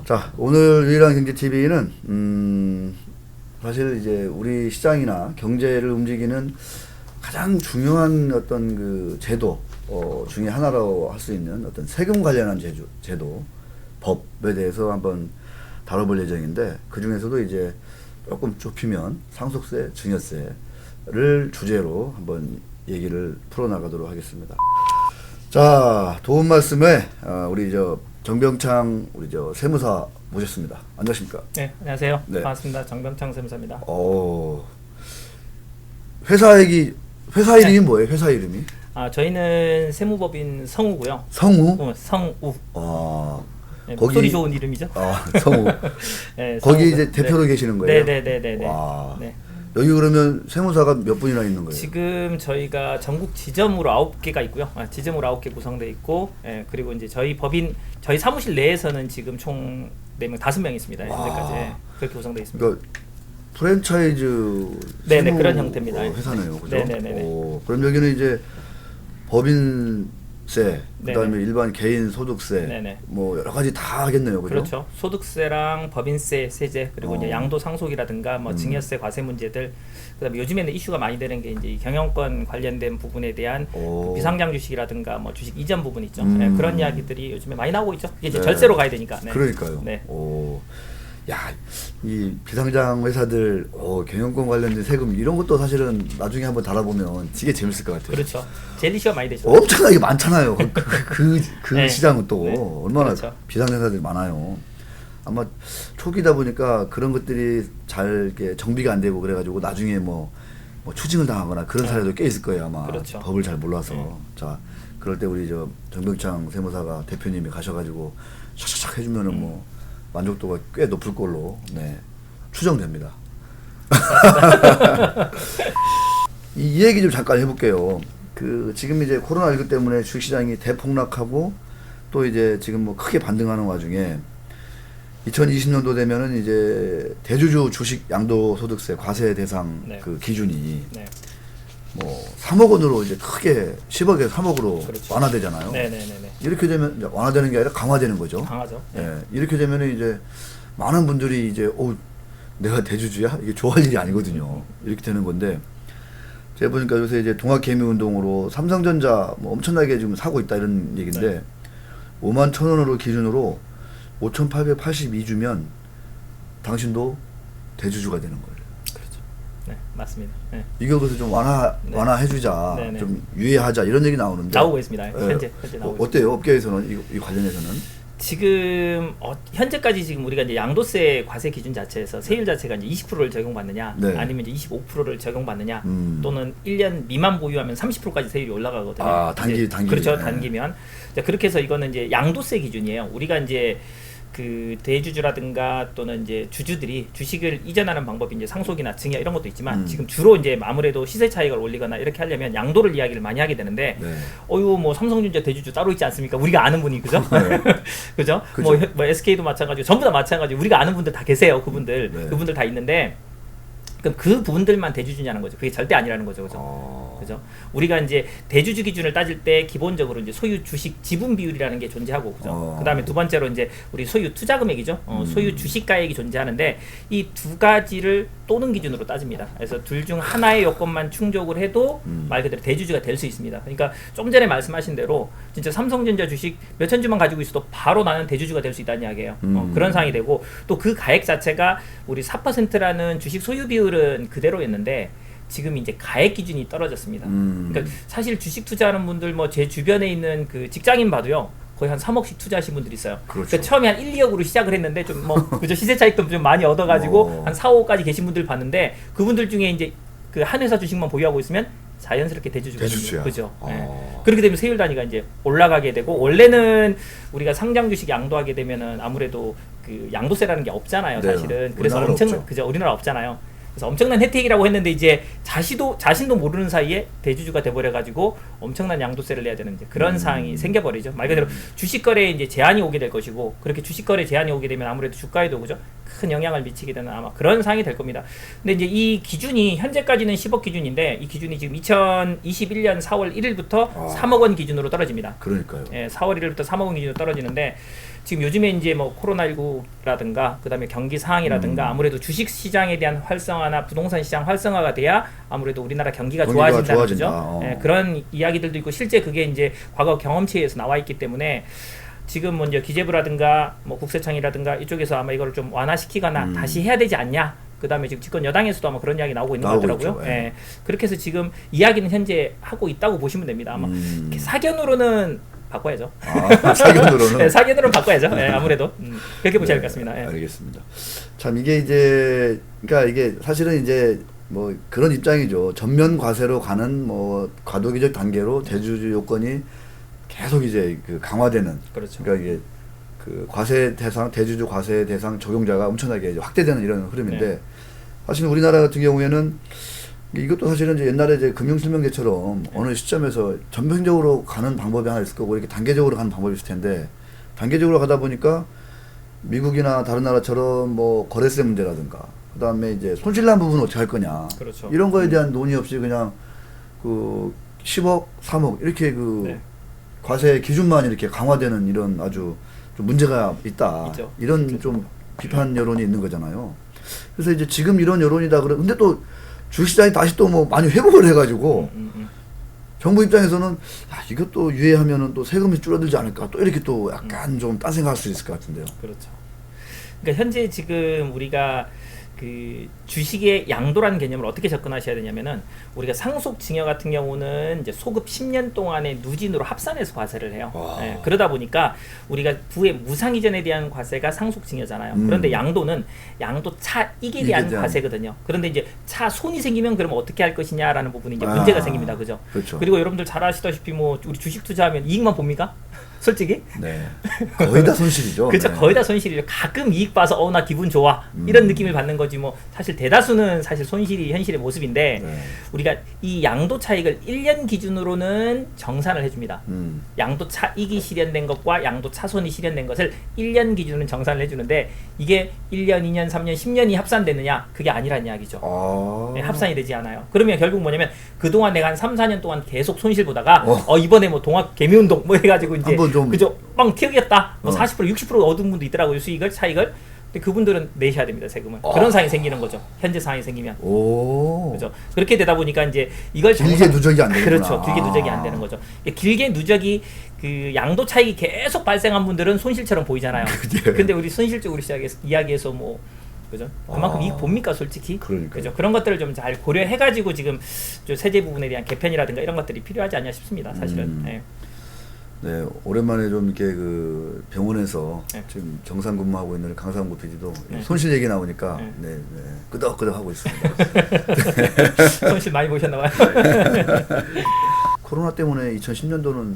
자, 오늘 유일한 경제TV는 사실 이제 우리 시장이나 경제를 움직이는 가장 중요한 어떤 그 제도 중에 하나라고 할 수 있는 어떤 세금 관련한 제도, 법에 대해서 한번 다뤄볼 예정인데, 그 중에서도 이제 조금 좁히면 상속세, 증여세를 주제로 한번 얘기를 풀어나가도록 하겠습니다. 자, 도움 말씀에 우리 정병창 우리 세무사 모셨습니다. 안녕하십니까? 네, 안녕하세요. 네. 반갑습니다. 정병창 세무사입니다. 회사 이름이 뭐예요? 회사 이름이? 저희는 세무법인 성우고요. 성우? 성우. 네, 목소리 좋은 이름이죠. 성우. 네, 거기 성우. 이제 대표로 네. 계시는 거예요? 네네네네. 와. 네. 여기 그러면 세무사가 몇 분이나 있는 거예요? 지금 저희가 전국 지점으로 9개가 있고요. 지점으로 9개 구성되어 있고, 그리고 이제 저희 사무실 내에서는 지금 총 4명, 5명 있습니다. 현재까지 그렇게 구성되어 있습니다. 그러니까 프랜차이즈 네네, 그런 형태입니다. 회사네요, 그죠? 네네네. 그럼 여기는 이제 법인세, 그다음에 네네. 일반 개인 소득세, 네네. 뭐 여러 가지 다 하겠네요, 그죠? 그렇죠. 소득세랑 법인세, 세제, 그리고 이제 양도 상속이라든가 뭐 증여세, 과세 문제들, 그다음에 요즘에는 이슈가 많이 되는 게 이제 경영권 관련된 부분에 대한 그 비상장 주식이라든가 뭐 주식 이전 부분 있죠. 네, 그런 이야기들이 요즘에 많이 나오고 있죠. 이제 네. 절세로 가야 되니까. 네. 그러니까요. 네. 야, 이 비상장 회사들 경영권 관련된 세금 이런 것도 사실은 나중에 한번 다뤄보면 되게 재밌을 것 같아요. 그렇죠. 제일 이슈가 많이 되죠. 엄청나게 많잖아요. 그 네. 시장은 또 네. 얼마나 그렇죠. 비상회사들이 많아요. 아마 초기다 보니까 그런 것들이 잘 이렇게 정비가 안 되고 그래가지고 나중에 뭐 추징을 당하거나 그런 사례도 꽤 있을 거예요, 아마. 그렇죠. 법을 잘 몰라서. 네. 자, 그럴 때 우리 정병창 세무사가 대표님이 가셔가지고 샥샥샥 해주면은 뭐 만족도가 꽤 높을 걸로 추정됩니다. 이 얘기 좀 잠깐 해볼게요. 지금 이제 코로나19 때문에 주식시장이 대폭락하고 또 이제 지금 뭐 크게 반등하는 와중에 2020년도 되면은 이제 대주주 주식 양도소득세 과세 대상 그 기준이 뭐 3억 원으로 이제 크게 10억에서 3억으로 그렇죠. 완화되잖아요. 네네네네. 이렇게 되면 이제 완화되는 게 아니라 강화되는 거죠. 강하죠. 예, 이렇게 되면은 이제 많은 분들이 이제 내가 대주주야? 이게 좋아할 일이 아니거든요. 이렇게 되는 건데, 제가 보니까 요새 이제 동학개미운동으로 삼성전자 뭐 엄청나게 지금 사고 있다 이런 얘기인데 5만 1,000원으로 기준으로 5,882주면 당신도 대주주가 되는 거예요. 그렇죠. 네, 맞습니다. 네. 이거 그래서 좀 완화해주자, 네네. 좀 유예하자 이런 얘기 나오는데 나오고 있습니다. 예, 현재 나오고 있습니다. 어때요? 업계에서는 이 관련해서는? 지금 현재까지 지금 우리가 이제 양도세 과세 기준 자체에서 세율 자체가 이제 20%를 적용받느냐, 네. 아니면 이제 25%를 적용받느냐, 또는 또는 1년 미만 보유하면 30%까지 세율이 올라가거든요. 단기. 그렇죠, 네. 단기면. 자, 그렇게 해서 이거는 이제 양도세 기준이에요. 우리가 이제 그 대주주라든가 또는 이제 주주들이 주식을 이전하는 방법이 이제 상속이나 증여 이런 것도 있지만 지금 주로 이제 아무래도 시세 차익을 올리거나 이렇게 하려면 양도를 이야기를 많이 하게 되는데 뭐 삼성전자 대주주 따로 있지 않습니까? 우리가 아는 분이 그죠? 그죠? 뭐 SK도 마찬가지고 전부 다 마찬가지고 우리가 아는 분들 다 계세요. 그분들 다 있는데 그럼 그 부분들만 대주주냐는 거죠. 그게 절대 아니라는 거죠. 그죠? 우리가 이제 대주주 기준을 따질 때 기본적으로 이제 소유 주식 지분 비율이라는 게 존재하고, 그죠? 그다음에 두 번째로 이제 우리 소유 투자 금액이죠. 소유 주식가액이 존재하는데 이 두 가지를 또는 기준으로 따집니다. 그래서 둘 중 하나의 요건만 충족을 해도 말 그대로 대주주가 될 수 있습니다. 그러니까 좀 전에 말씀하신 대로 진짜 삼성전자 주식 몇천 주만 가지고 있어도 바로 나는 대주주가 될 수 있다는 이야기예요. 그런 상황이 되고, 또 그 가액 자체가 우리 4%라는 주식 소유 비율은 그대로였는데 지금 이제 가액 기준이 떨어졌습니다. 그러니까 사실 주식 투자하는 분들 뭐 제 주변에 있는 그 직장인 봐도요. 거의 한 3억씩 투자하신 분들이 있어요. 그렇죠. 그러니까 처음에 한 1, 2억으로 시작을 했는데 좀 그죠, 시세 차익도 좀 많이 얻어가지고 한 4, 5억까지 계신 분들 봤는데, 그분들 중에 이제 그 한 회사 주식만 보유하고 있으면 자연스럽게 대주주가 됩니다. 그죠? 그렇게 되면 세율 단위가 이제 올라가게 되고, 원래는 우리가 상장 주식 양도하게 되면은 아무래도 그 양도세라는 게 없잖아요, 사실은. 그래서 그죠, 우리나라 없잖아요. 그래서 엄청난 혜택이라고 했는데 이제 자신도 모르는 사이에 대주주가 돼버려가지고 엄청난 양도세를 내야 되는 이제 그런 상황이 생겨버리죠. 말 그대로 주식거래에 이제 제한이 오게 될 것이고, 그렇게 주식거래 제한이 오게 되면 아무래도 주가에도 그죠, 큰 영향을 미치게 되는 아마 그런 상황이 될 겁니다. 근데 이제 이 기준이 현재까지는 10억 기준인데 이 기준이 지금 2021년 4월 1일부터 3억 원 기준으로 떨어집니다. 그러니까요. 예, 4월 1일부터 3억 원 기준으로 떨어지는데 지금 요즘에 이제 뭐 코로나19라든가 그다음에 경기 상황이라든가 아무래도 주식 시장에 대한 활성화나 부동산 시장 활성화가 돼야 아무래도 우리나라 경기가 좋아진다는 거죠. 예, 그런 이야기들도 있고 실제 그게 이제 과거 경험치에서 나와 있기 때문에 지금 뭐 이제 기재부라든가 뭐 국세청이라든가 이쪽에서 아마 이걸 좀 완화시키거나 다시 해야 되지 않냐. 그다음에 지금 집권 여당에서도 아마 그런 이야기 나오고 있는 것 같더라고요. 있죠. 예. 그렇게 해서 지금 이야기는 현재 하고 있다고 보시면 됩니다. 아마 사견으로는 바꿔야죠. 사견으로는 네, 사견으로는 바꿔야죠. 네, 아무래도 그렇게 보셔야 될 것 같습니다. 네. 알겠습니다. 참 이게 이제 그러니까 이게 사실은 이제 뭐 그런 입장이죠. 전면 과세로 가는 뭐 과도기적 단계로 대주주 요건이 계속 이제 그 강화되는. 그렇죠. 그러니까 이게 그 과세 대상 대주주 과세 대상 적용자가 엄청나게 이제 확대되는 이런 흐름인데 네. 사실 우리나라 같은 경우에는 이것도 사실은 이제 옛날에 이제 금융실명제처럼 어느 시점에서 전면적으로 가는 방법이 하나 있을 거고 이렇게 단계적으로 가는 방법이 있을 텐데 단계적으로 가다 보니까 미국이나 다른 나라처럼 뭐 거래세 문제라든가 그다음에 이제 손실난 부분은 어떻게 할 거냐 그렇죠. 이런 거에 대한 논의 없이 그냥 그 10억, 3억 이렇게 그 네. 과세 기준만 이렇게 강화되는 이런 아주 좀 문제가 있다. 있죠. 이런 좀 비판 여론이 있는 거잖아요. 그래서 이제 지금 이런 여론이다 그래. 근데 또 주식시장이 다시 또 뭐 많이 회복을 해가지고 정부 입장에서는 야, 이것도 유예하면은 또 세금이 줄어들지 않을까 또 이렇게 또 약간 좀 딴 생각할 수 있을 것 같은데요. 그렇죠. 그러니까 현재 지금 우리가 그 주식의 양도라는 개념을 어떻게 접근하셔야 되냐면은 우리가 상속증여 같은 경우는 이제 소급 10년 동안의 누진으로 합산해서 과세를 해요. 예, 그러다 보니까 우리가 부의 무상이전에 대한 과세가 상속증여잖아요. 그런데 양도는 양도 차익에 대한 과세거든요. 그런데 이제 차손이 생기면 그러면 어떻게 할 것이냐라는 부분이 이제 문제가 생깁니다. 그죠? 그렇죠. 그리고 여러분들 잘 아시다시피 뭐 우리 주식 투자하면 이익만 봅니까? 솔직히? 네. 거의 다 손실이죠. 그렇죠. 네. 거의 다 손실이죠. 가끔 이익 봐서 나 기분 좋아 이런 느낌을 받는 거지 뭐 사실 대다수는 사실 손실이 현실의 모습인데 네. 우리가 이 양도 차익을 1년 기준으로는 정산을 해줍니다. 양도 차익이 실현된 것과 양도 차손이 실현된 것을 1년 기준으로는 정산을 해주는데 이게 1년, 2년, 3년, 10년이 합산되느냐 그게 아니란 이야기죠. 네, 합산이 되지 않아요. 그러면 결국 뭐냐면 그동안 내가 한 3, 4년 동안 계속 손실 보다가 이번에 뭐 동학 개미운동 뭐 해가지고 이제 그죠 빵 튀어겠다 뭐 40% 60% 얻은 분도 있더라고요. 수익을 차익을. 근데 그분들은 내셔야 됩니다. 세금을. 그런 상황이 생기는 거죠. 현재 상황이 생기면. 그죠. 그렇게 되다 보니까 이제 이걸 길게 누적이 안 되는구나. 그렇죠. 길게 누적이 안 되는 거죠. 길게 누적이 그 양도 차익이 계속 발생한 분들은 손실처럼 보이잖아요. 근데 우리 손실 쪽으로 이야기해서 뭐 그죠? 그만큼 이익 봅니까 솔직히? 그러니까요. 그죠? 그런 것들을 좀 잘 고려해가지고 지금 저 세제 부분에 대한 개편이라든가 이런 것들이 필요하지 않냐 싶습니다. 사실은. 네. 네, 오랜만에 좀 이렇게 그 병원에서 네. 지금 정상 근무하고 있는 강상구 PD도 네. 손실 얘기 나오니까 네. 네, 네, 끄덕끄덕 하고 있습니다. 손실 많이 보셨나봐요. 코로나 때문에 2010년도는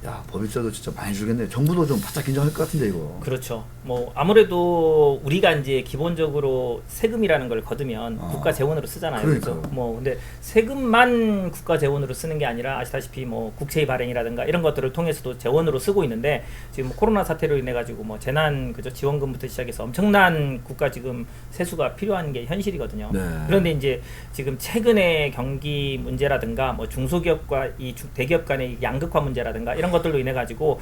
야 법인세도 진짜 많이 주겠네. 정부도 좀 바짝 긴장할 것 같은데 이거. 그렇죠. 뭐 아무래도 우리가 이제 기본적으로 세금이라는 걸 거두면 국가 재원으로 쓰잖아요. 그렇죠. 뭐 근데 세금만 국가 재원으로 쓰는 게 아니라 아시다시피 뭐 국채의 발행이라든가 이런 것들을 통해서도 재원으로 쓰고 있는데 지금 코로나 사태로 인해 가지고 뭐 재난 그죠 지원금부터 시작해서 엄청난 국가 지금 세수가 필요한 게 현실이거든요. 네. 그런데 이제 지금 최근에 경기 문제라든가 뭐 중소기업과 이 대기업 간의 양극화 문제라든가 이런 것들로 인해 가지고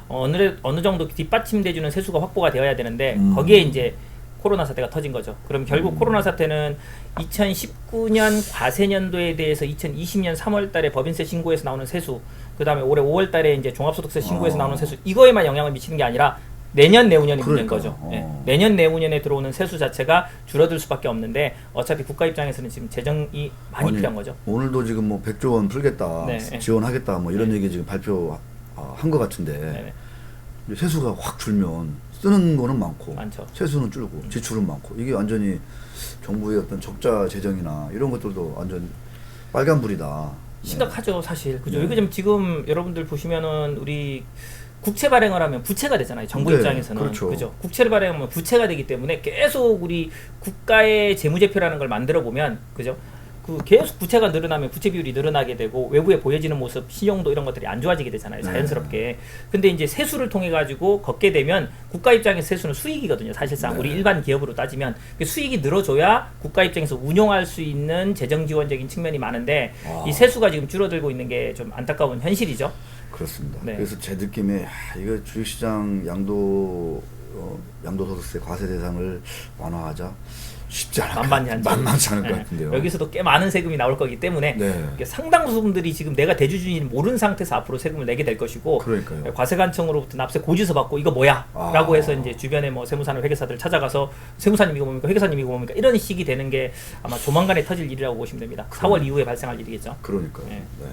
어느 정도 뒷받침돼주는 세수가 확보가 되어야 되는데 거기에 이제 코로나 사태가 터진 거죠. 그럼 결국 코로나 사태는 2019년 과세년도에 대해서 2020년 3월달에 법인세 신고에서 나오는 세수, 그 다음에 올해 5월달에 이제 종합소득세 신고에서 나오는 세수 이거에만 영향을 미치는 게 아니라 내년 내후년이 문제인 거죠. 네. 내년 내후년에 들어오는 세수 자체가 줄어들 수밖에 없는데 어차피 국가 입장에서는 지금 재정이 많이 필요한 거죠. 오늘도 지금 뭐 100조 원 풀겠다, 네. 지원하겠다 뭐 이런 얘기 지금 발표한 것 같은데 네. 세수가 확 줄면 쓰는 거는 많죠. 세수는 줄고 지출은 많고 이게 완전히 정부의 어떤 적자 재정이나 이런 것들도 완전 빨간불이다. 심각하죠, 사실. 그죠? 이거 지금 여러분들 보시면은 우리 국채 발행을 하면 부채가 되잖아요. 정부 입장에서는. 그렇죠. 그죠? 국채를 발행하면 부채가 되기 때문에 계속 우리 국가의 재무제표라는 걸 만들어 보면 그죠? 그 계속 부채가 늘어나면 부채 비율이 늘어나게 되고 외부에 보여지는 모습, 신용도 이런 것들이 안 좋아지게 되잖아요. 자연스럽게. 근데 이제 세수를 통해 가지고 걷게 되면 국가 입장에서 세수는 수익이거든요. 사실상 네. 우리 일반 기업으로 따지면 그 수익이 늘어줘야 국가 입장에서 운용할 수 있는 재정 지원적인 측면이 많은데 이 세수가 지금 줄어들고 있는 게 좀 안타까운 현실이죠. 그렇습니다. 네. 그래서 제 느낌에 이거 주식시장 양도소득세 과세 대상을 완화하자 쉽지 않을 만만치 않을 것 같은데요. 여기서도 꽤 많은 세금이 나올 거기 때문에 네. 상당수 분들이 지금 내가 대주주인지 모르는 상태에서 앞으로 세금을 내게 될 것이고 그러니까요. 과세관청으로부터 납세 고지서 받고 이거 뭐야? 라고 해서 이제 주변에 뭐 세무사나 회계사들 찾아가서 세무사님 이거 뭡니까? 회계사님 이거 뭡니까? 이런 식이 되는 게 아마 조만간에 터질 일이라고 보시면 됩니다. 4월 이후에 발생할 일이겠죠. 그러니까요. 네. 네.